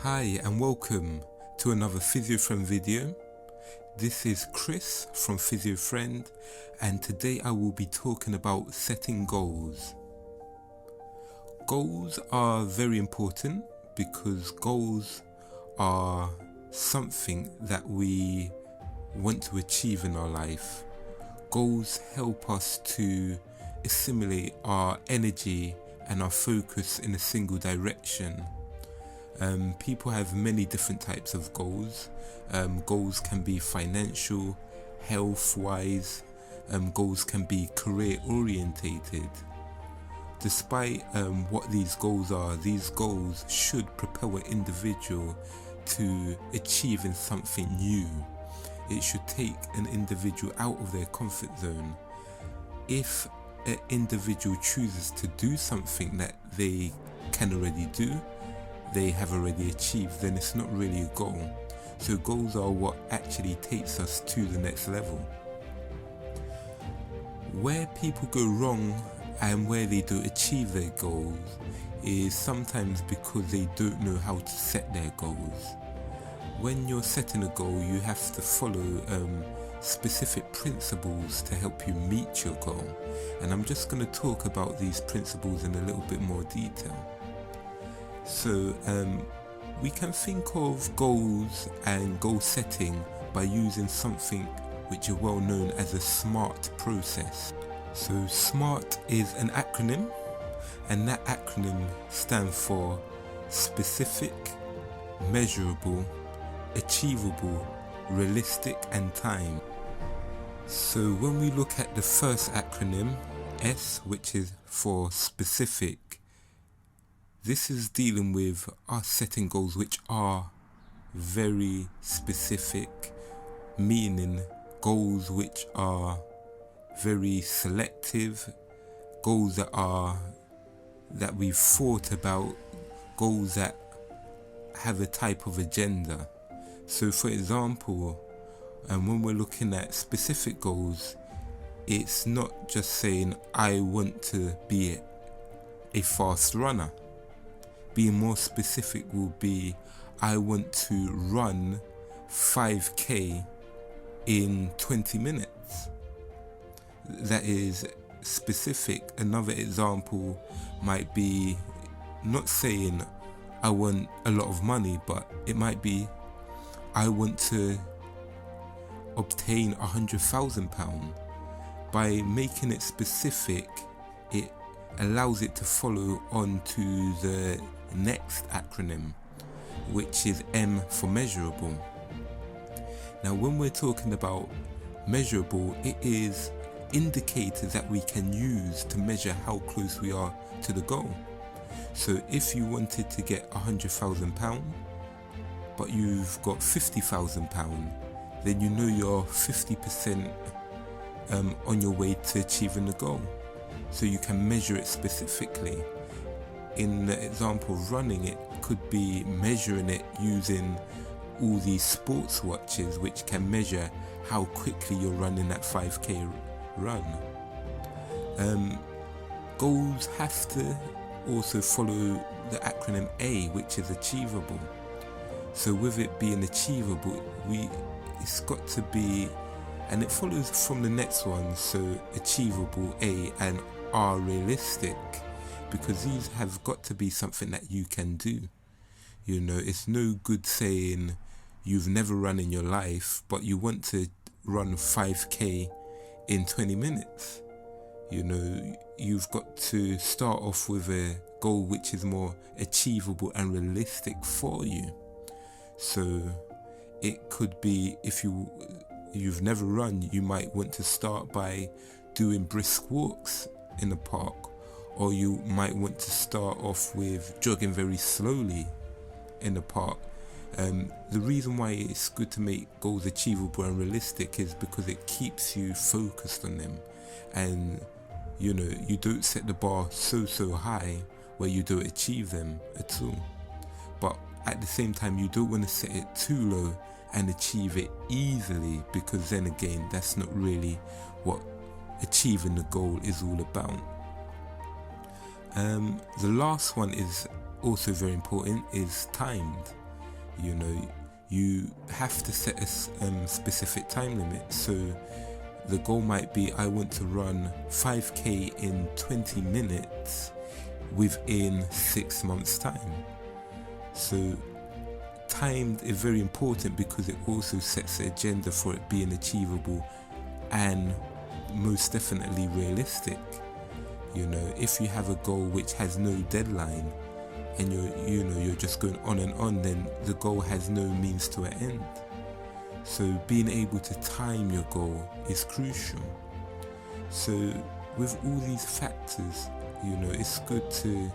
Hi and welcome to another Physiofriend video. This is Kris from Physiofriend, and today I will be talking about setting goals. Goals are very important because goals are something that we want to achieve in our life. Goals help us to assimilate our energy and our focus in a single direction. People have many different types of goals. Goals can be financial, health-wise. Goals can be career-orientated. Despite what these goals are, these goals should propel an individual to achieving something new. It should take an individual out of their comfort zone. If an individual chooses to do something that they can already do, they have already achieved, then it's not really a goal. So goals are what actually takes us to the next level. Where people go wrong and where they don't achieve their goals is sometimes because they don't know how to set their goals. When you're setting a goal, you have to follow specific principles to help you meet your goal, and I'm just going to talk about these principles in a little bit more detail. So we can think of goals and goal setting by using something which is well known as a SMART process. So SMART is an acronym, and that acronym stands for specific, measurable, achievable, realistic and time. So when we look at the first acronym, S, which is for specific, this is dealing with us setting goals which are very specific, meaning goals which are very selective, goals that we've thought about, goals that have a type of agenda. So for example, when we're looking at specific goals, it's not just saying I want to be a fast runner. Being more specific will be I want to run 5k in 20 minutes. That is specific. Another example might be not saying I want a lot of money, but it might be I want to obtain £100,000. By making it specific, it allows it to follow on to the next acronym, which is M for measurable. Now when we're talking about measurable, it is indicators that we can use to measure how close we are to the goal. So if you wanted to get £100,000 but you've got £50,000, then you know you're 50% on your way to achieving the goal. So you can measure it specifically. In the example of running, it could be measuring it using all these sports watches which can measure how quickly you're running that 5k run. Goals have to also follow the acronym A, which is achievable. So with it being achievable, it's got to be, and it follows from the next one, so achievable, A, and R, realistic, because these have got to be something that you can do. You know, it's no good saying you've never run in your life but you want to run 5k in 20 minutes. You know, you've got to start off with a goal which is more achievable and realistic for you. So it could be, if you've never run, you might want to start by doing brisk walks in the park, or you might want to start off with jogging very slowly in the park. The reason why it's good to make goals achievable and realistic is because it keeps you focused on them, and you know, you don't set the bar so high where you don't achieve them at all. But at the same time, you don't want to set it too low and achieve it easily, because then again, that's not really what achieving the goal is all about. The last one is also very important, is timed. You know, you have to set a specific time limit. So the goal might be, I want to run 5k in 20 minutes within 6 months time. So time is very important because it also sets the agenda for it being achievable and most definitely realistic. You know, if you have a goal which has no deadline and you're just going on and on, then the goal has no means to an end. So being able to time your goal is crucial. So with all these factors, you know, it's good to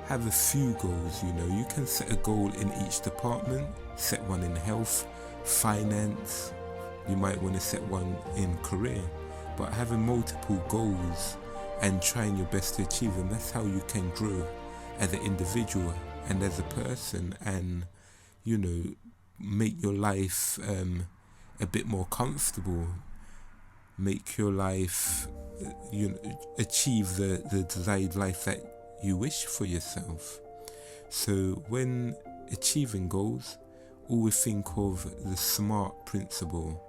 have a few goals. You know, you can set a goal in each department. Set one in health, finance. You might want to set one in career. But having multiple goals and trying your best to achieve them, that's how you can grow as an individual and as a person, and, you know, make your life a bit more comfortable, make your life, you know, achieve the desired life that you wish for yourself. So when achieving goals, always think of the SMART principle,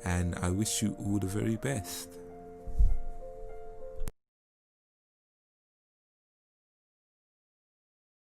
and I wish you all the very best.